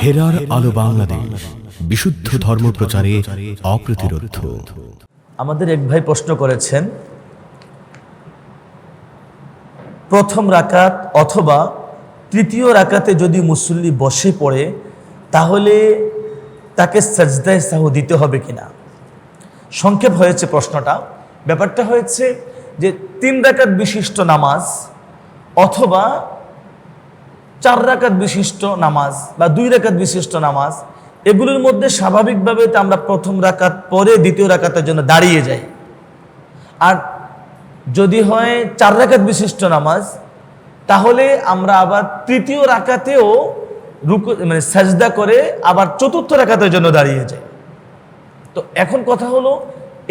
হেরার আলো বাংলাদেশ, বিশুদ্ধ ধর্ম প্রচারে অপ্রতিরোধ। আমাদের এক ভাই প্রশ্ন করেছেন, প্রথম রাকাত অথবা তৃতীয় রাকাতে যদি মুসল্লি বসে পড়ে তাহলে তাকে সাজদায়ে সাহু দিতে হবে কিনা। সংক্ষেপ হয়েছে প্রশ্নটা। ব্যাপারটা হয়েছে যে 3 রাকাত বিশিষ্ট নামাজ অথবা 4 রাকাত বিশিষ্ট নামাজ বা 2 রাকাত বিশিষ্ট নামাজ, এগুলোর মধ্যে স্বাভাবিকভাবে তো আমরা প্রথম রাকাত পরে দ্বিতীয় রাকাতের জন্য দাঁড়িয়ে যাই। আর যদি হয় 4 রাকাত বিশিষ্ট নামাজ, তাহলে আমরা আবার তৃতীয় রাকাতেও সাজদা করে আবার চতুর্থ রাকাতের জন্য দাঁড়িয়ে যাই। তো এখন কথা হলো,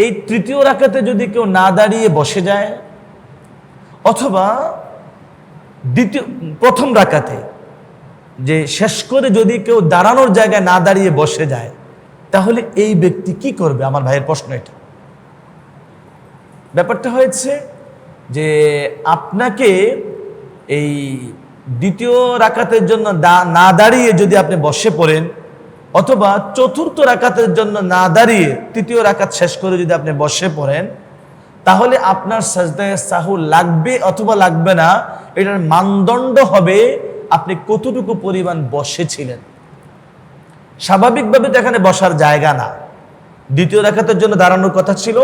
এই তৃতীয় রাকাতে যদি কেউ না দাঁড়িয়ে বসে যায় অথবা প্রথম রাকাতে যে শেষ করে যদি কেউ দাঁড়ানোর জায়গায় না দাঁড়িয়ে বসে যায়, তাহলে এই ব্যক্তি কি করবে? আমার ভাইয়ের প্রশ্ন এটা। ব্যাপারটা হয়েছে যে আপনাকে এই দ্বিতীয় রাকাতের জন্য না দাঁড়িয়ে যদি আপনি বসে পড়েন অথবা চতুর্থ রাকাতের জন্য না দাঁড়িয়ে তৃতীয় রাকাত শেষ করে যদি আপনি বসে পড়েন, তাহলে আপনার সাজদায়ে সাহু লাগবে অথবা লাগবে না, এটার মানদণ্ড হবে আপনি কতটুকু পরিমাণ বসেছিলেন। স্বাভাবিকভাবে তো এখানে বসার জায়গা না, দ্বিতীয় রাকাতের জন্য দাঁড়ানোর কথা ছিল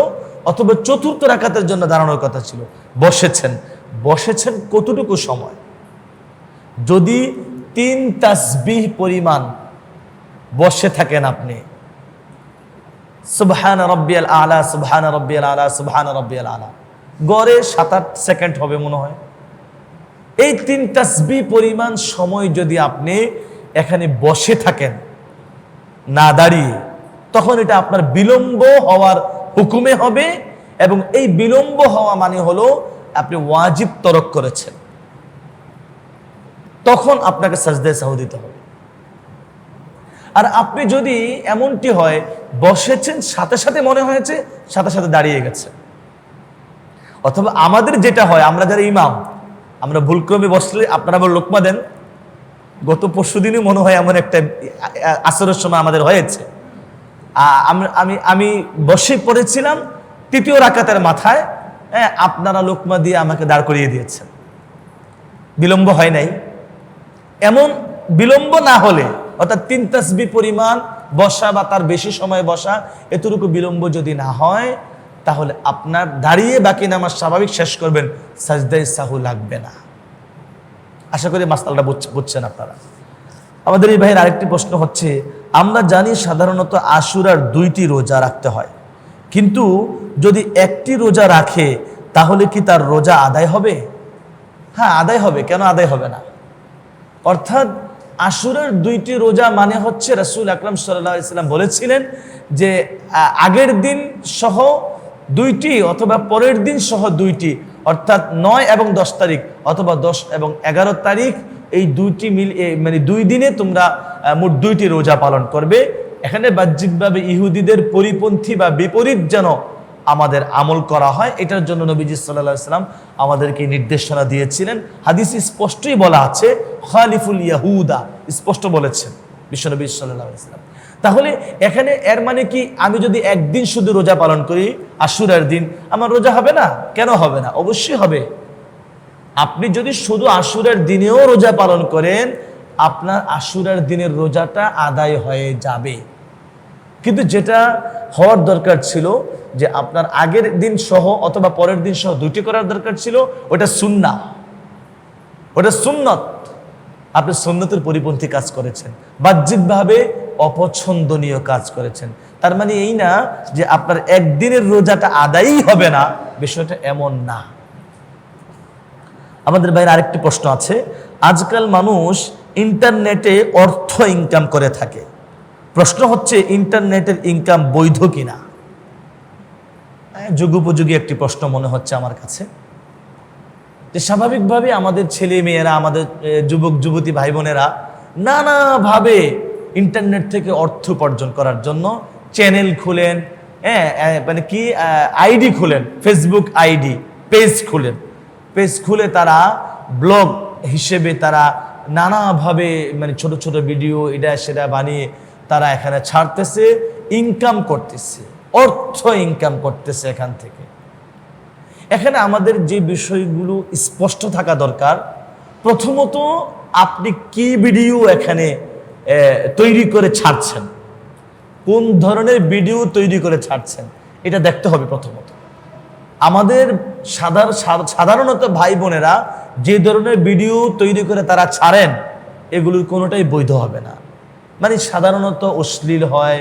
অথবা চতুর্থ রাকাতের জন্য দাঁড়ানোর কথা ছিল। বসেছেন কতটুকু সময়? যদি 3 তাসবিহ পরিমাণ বসে থাকেন আপনি, সুবহান রাব্বিয়াল আলা, সুবহান রাব্বিয়াল আলা, সুবহান রাব্বিয়াল আলা, গড়ে 7-8 সেকেন্ড হবে মনে হয়। এই 3 তাসবিহ পরিমাণ সময় যদি আপনি এখানে বসে থাকেন না দাঁড়িয়ে, তখন এটা আপনার বিলম্ব হওয়ার হুকুমে হবে, এবং এই বিলম্ব হওয়া মানে হলো আপনি ওয়াজিব তরক করেছেন, তখন আপনাকে সাজদায়ে সাহু দিতে হবে। আর আপনি যদি এমনটি হয় বসেছেন সাথে সাথে মনে হয়েছে সাথে সাথে দাঁড়িয়ে গেছে, অথবা আমাদের যেটা হয়, আমরা যারা ইমাম, আমরা ভুলক্রমে বসলে আপনারা আবার লোকমা দেন। গত পরশুদিনই মনে হয় এমন একটা আসরের সময় আমাদের হয়েছে, আমি বসে পড়েছিলাম তৃতীয় রাকাতের মাথায়, আপনারা লোকমা দিয়ে আমাকে দাঁড় করিয়ে দিয়েছেন। বিলম্ব হয় নাই। এমন বিলম্ব না হলে, অর্থাৎ 3 তাসবিহ পরিমাণ বসা বা তার বেশি সময় বসা, এতটুকু বিলম্ব যদি না হয়, তাহলে আপনার দাঁড়িয়ে বাকি নামাজ স্বাভাবিক শেষ করবেন, সাজদায়ে সাহু লাগবে না। আশা করি মাসআলাটা বুঝছেন আপনারা। আমাদের এই ভাইয়ের আরেকটি প্রশ্ন হচ্ছে, আমরা জানি সাধারণত আশুরার 2টি রোজা রাখতে হয়, কিন্তু যদি একটি রোজা রাখে তাহলে কি তার রোজা আদায় হবে? হ্যাঁ, আদায় হবে। কেন আদায় হবে না? অর্থাৎ আশুরার 2টি রোজা মানে হচ্ছে, রাসূল আকরাম সাল্লাল্লাহু আলাইহি ওয়াসাল্লাম বলেছিলেন যে আগের দিন সহ 2টি অথবা পরের দিন সহ 2টি, অর্থাৎ 9 এবং 10 তারিখ অথবা 10 এবং 11 তারিখ, এই 2টি মানে 2 দিনে তোমরা মোট 2টি রোজা পালন করবে। এখানে বাহ্যিকভাবে ইহুদিদের পরিপন্থী বা বিপরীত যেন আমাদের আমল করা হয়, এটার জন্য নবীজি সাল্লাল্লাহু আলাইহি ওয়াসাল্লাম আমাদেরকে নির্দেশনা দিয়েছিলেন। হাদিসে স্পষ্টই বলা আছে, খালিফুল ইয়াহুদা, স্পষ্ট বলেছেন বিশ্বনবী সাল্লাল্লাহু আলাইহি ওয়াসাল্লাম। তাহলে এখানে এর মানে কি, আমি যদি একদিন শুধু রোজা পালন করি আশুরার দিন, আমার রোজা হবে না? কেন হবে না? অবশ্যই হবে। আপনি যদি শুধু আশুরার দিনেও রোজা পালন করেন, আপনার আশুরার দিনের রোজাটা আদায় হয়ে যাবে। কিন্তু যেটা হওয়ার দরকার ছিল যে আপনার আগের দিন সহ অথবা পরের দিন সহ 2টি করার দরকার ছিল, ওটা সুন্নাহ, ওটা সুন্নত। আপনি সুন্নতের পরিপন্থী কাজ করেছেন, বাহ্যিকভাবে অপছন্দনীয় কাজ করেছেন। তার মানে এই না যে আপনার একদিনের রোজাটা আদায়ই হবে না, বিষয়টা এমন না। আমাদের বাইরে আরেকটি প্রশ্ন আছে, আজকাল মানুষ ইন্টারনেটে অর্থ ইনকাম করে থাকে। প্রশ্ন হচ্ছে, ইন্টারনেটের ইনকাম বৈধ কিনা? যুগোপযোগী একটি প্রশ্ন মনে হচ্ছে আমার কাছে। যে স্বাভাবিকভাবে আমাদের ছেলে মেয়েরা, আমাদের যুবক যুবতী ভাই বোনেরা নানাভাবে ইন্টারনেট থেকে অর্থ উপার্জন করার জন্য চ্যানেল খুলেন, মানে কি আইডি খুলেন, ফেসবুক আইডি, পেজ খুলে তারা ব্লগ হিসেবে তারা নানাভাবে মানে ছোট ছোট ভিডিও এটা সেটা বানিয়ে তারা এখানে ছাড়তেছে, ইনকাম করতেছে, অর্থ ইনকাম করতেছে এখান থেকে। এখানে আমাদের যে বিষয়গুলো স্পষ্ট থাকা দরকার, প্রথমত আপনি কি ভিডিও এখানে তৈরি করে ছাড়ছেন, কোন ধরনের ভিডিও তৈরি করে ছাড়ছেন এটা দেখতে হবে প্রথমত। আমাদের সাধারণত ভাই বোনেরা যে ধরনের ভিডিও তৈরি করে তারা ছাড়েন এগুলোর কোনোটাই বৈধ হবে না। মানে সাধারণত অশ্লীল হয়,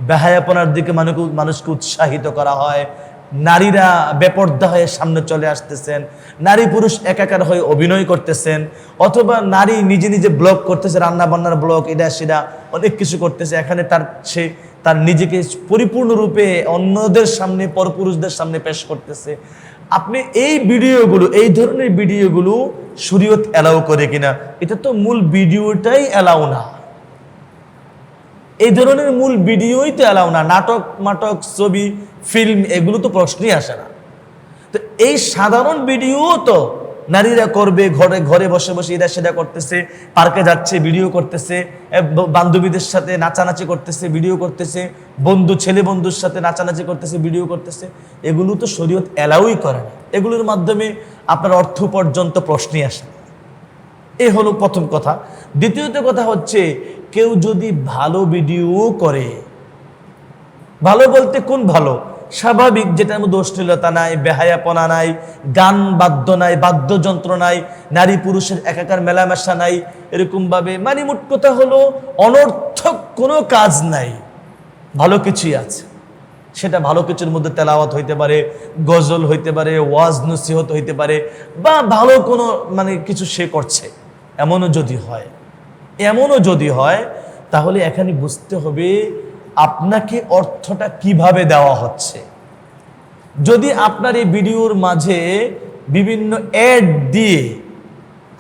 বেহায়াপনার দিকে মানুষকে উৎসাহিত করা হয়, নারীরা বেপর্দা হয়ে সামনে চলে আসতেছেন, নারী পুরুষ একাকার হয়ে অভিনয় করতেছেন, অথবা নারী নিজে নিজে ব্লগ করতেছে, রান্না বান্নার ব্লগ, এটা সেটা অনেক কিছু করতেছে। এখানে তার নিজেকে পরিপূর্ণরূপে অন্যদের সামনে, পরপুরুষদের সামনে পেশ করতেছে। আপনি এই ভিডিওগুলো, এই ধরনের ভিডিওগুলো শরীয়ত অ্যালাউ করে কিনা, এটা তো মূল ভিডিওটাই অ্যালাউ না। এই ধরনের মূল ভিডিওই তো অ্যালাউ না। নাটক, ছবি, ফিল্ম এগুলো তো প্রশ্নই আসে না। তো এই সাধারণ ভিডিও তো নারীরা করবে, ঘরে বসে বসে এরা সেটা করতেছে, পার্কে যাচ্ছে ভিডিও করতেছে, বান্ধবীদের সাথে নাচানাচি করতেছে ভিডিও করতেছে, ছেলে বন্ধুর সাথে নাচানাচি করতেছে ভিডিও করতেছে। এগুলো তো শরীয়ত অ্যালাউই করে না। এগুলোর মাধ্যমে আপনার অর্থ পর্যন্ত প্রশ্নই আসে না। এই হলো প্রথম কথা। দ্বিতীয়ত কথা হচ্ছে, কেউ যদি ভালো ভিডিও করে, ভালো বলতে কোন ভালো? স্বাভাবিক, যেটার মধ্যে অশ্লীলতা নাই, বেহায়াপনা নাই, গান বাদ্য নাই, বাদ্যযন্ত্র নাই, নারী পুরুষের একাকার মেলামেশা নাই, এরকমভাবে মানে মোট কথা হলো অনর্থক কোনো কাজ নাই, ভালো কিছুই আছে। সেটা ভালো কিছুর মধ্যে তেলাওয়াত হইতে পারে, গজল হইতে পারে, ওয়াজ নসিহত হইতে পারে, বা ভালো কোনো মানে কিছু সে করছে। এমনও যদি হয় তাহলে এখানে বুঝতে হবে আপনাকে অর্থটা কিভাবে দেওয়া হচ্ছে। যদি আপনার এই ভিডিওর মাঝে বিভিন্ন অ্যাড দিয়ে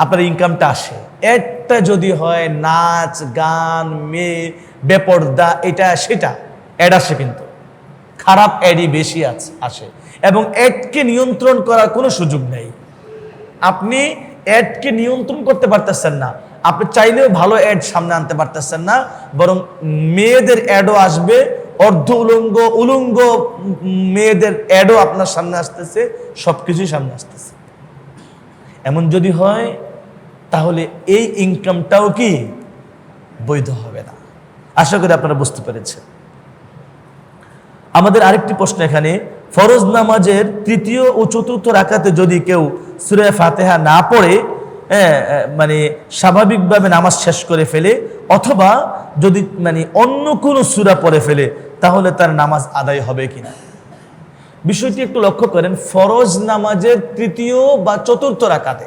আপনার ইনকামটা আসে, অ্যাডটা যদি হয় নাচ, গান, মেয়ে, বেপর্দা, এটা সেটা অ্যাড আসে, কিন্তু খারাপ অ্যাডই বেশি আসে, এবং অ্যাডকে নিয়ন্ত্রণ করার কোনো সুযোগ নেই। আপনি অ্যাডকে নিয়ন্ত্রণ করতে পারতেছেন না। আপনি চাইলেও ভালো অ্যাড সামনে আনতে পারতেছেন না, বরং মেয়েদের অ্যাডও আসবে, উলঙ্গ মেয়েদের অ্যাডও আপনার সামনে আসতেছে, সবকিছুই সামনে আসতেছে। এমন যদি হয় তাহলে এই ইনকামটাও কি বৈধ হবে না। আশা করি আপনারা বুঝতে পেরেছেন। আমাদের আরেকটি প্রশ্ন এখানে, ফরজ নামাজের তৃতীয় ও চতুর্থ রাকাতে যদি কেউ সূরা ফাতিহা না পড়ে মানে স্বাভাবিকভাবে নামাজ শেষ করে ফেলে, অথবা যদি মানে অন্য কোনো সূরা পড়ে ফেলে, তাহলে তার নামাজ আদায় হবে কিনা? বিষয়টি একটু লক্ষ্য করেন। ফরজ নামাজের তৃতীয় বা চতুর্থ রাকাতে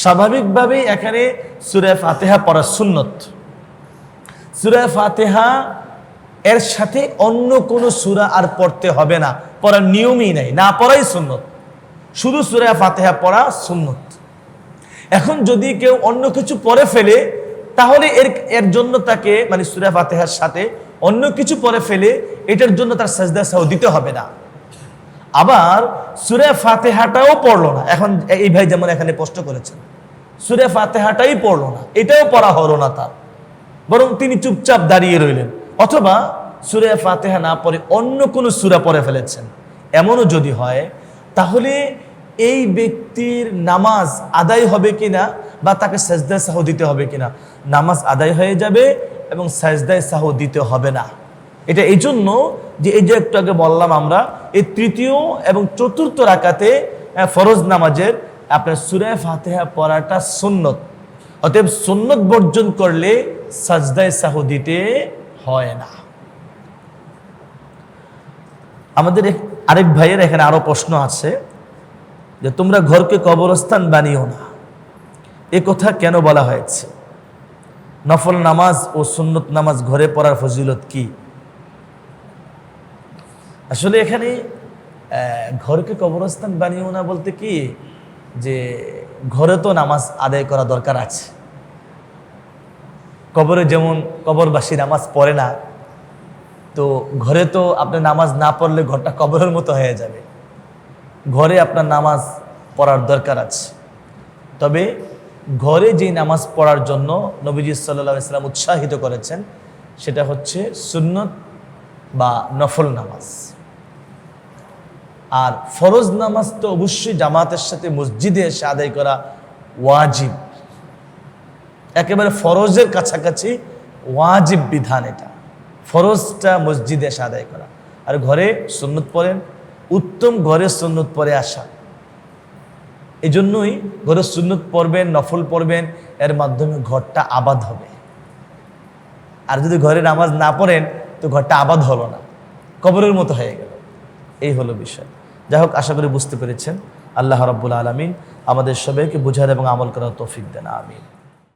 স্বাভাবিকভাবেই এখানে সূরা ফাতিহা পড়া সুন্নত। সূরা ফাতিহা এর সাথে অন্য কোনো সূরা আর পড়তে হবে না, পড়ার নিয়মই নাই, না পড়াই সুন্নত, শুধু সূরা ফাতিহা পড়া সুন্নত। এখন যদি কেউ অন্য কিছু পড়ে ফেলে, তাহলে এর জন্য তাকে মানে সূরা ফাতিহার সাথে অন্য কিছু পড়ে ফেলে, এটার জন্য তার সাজদা সাহু দিতে হবে না। আবার সূরা ফাতিহাটাও পড়লো না, এখন এই ভাই যেমন এখানে প্রশ্ন করেছেন, সূরা ফাতিহাটাই পড়লো না, এটাও পড়া হলো না তার, বরং তিনি চুপচাপ দাঁড়িয়ে রইলেন, অথবা সূরা ফাতিহা না পড়ে অন্য কোনো সূরা পড়ে ফেলেছেন। এমনও যদি হয়, তাহলে এই ব্যক্তির নামাজ আদায় হবে কিনা, বা তাকে সাজদায়ে সাহু দিতে হবে কিনা? নামাজ আদায় হয়ে যাবে এবং সাজদায়ে সাহু দিতে হবে না। এটা এই জন্য যে এই যে একটু আগে বললাম আমরা, এই তৃতীয় এবং চতুর্থ রাকাতে ফরজ নামাজের আপনার সূরা ফাতিহা পড়াটা সুন্নত। অতএব সুন্নত বর্জন করলে সাজদায়ে সাহু দিতে হয় না। আমাদের আরেক ভাইয়ের এখানে আরো প্রশ্ন আছে যে তোমরা ঘরকে কবরস্থান বানিও না, এ কথা কেন বলা হয়েছে? নফল নামাজ ও সুন্নত নামাজ ঘরে পড়ার ফজিলত কি? আসলে এখানে ঘরকে কবরস্থান বানিও না বলতে কি, যে ঘরে তো নামাজ আদায় করা দরকার আছে। কবরে যেমন কবরবাসী নামাজ পড়ে না, তো ঘরে তো আপনার নামাজ না পড়লে ঘরটা কবরের মতো হয়ে যাবে। ঘরে আপনার নামাজ পড়ার দরকার আছে। তবে ঘরে যেই নামাজ পড়ার জন্য নবীজি সাল্লাল্লাহু আলাইহি ওয়াসাল্লাম উৎসাহিত করেছেন সেটা হচ্ছে সুন্নত বা নফল নামাজ। আর ফরজ নামাজ তো অবশ্যই জামাতের সাথে মসজিদে এসে আদায় করা ওয়াজিব, একেবারে ফরজের কাছাকাছি ওয়াজিব বিধান। এটা ফরজটা মসজিদে এসে আদায় করা, আর ঘরে সুন্নত পড়েন, উত্তম ঘরে সুন্নত পড়ে আসা। এই জন্যই ঘরে সুন্নত পড়বেন, নফল পড়বেন, এর মাধ্যমে ঘরটা আবাদ হবে। আর যদি ঘরে নামাজ না পড়েন তো ঘরটা আবাদ হলো না, কবরের মতো হয়ে গেল। এই হলো বিষয়। যাই হোক, আশা করি বুঝতে পেরেছেন। আল্লাহ রাব্বুল আলামিন আমাদের সবাইকে বুঝার এবং আমল করার তৌফিক দেন, আমিন।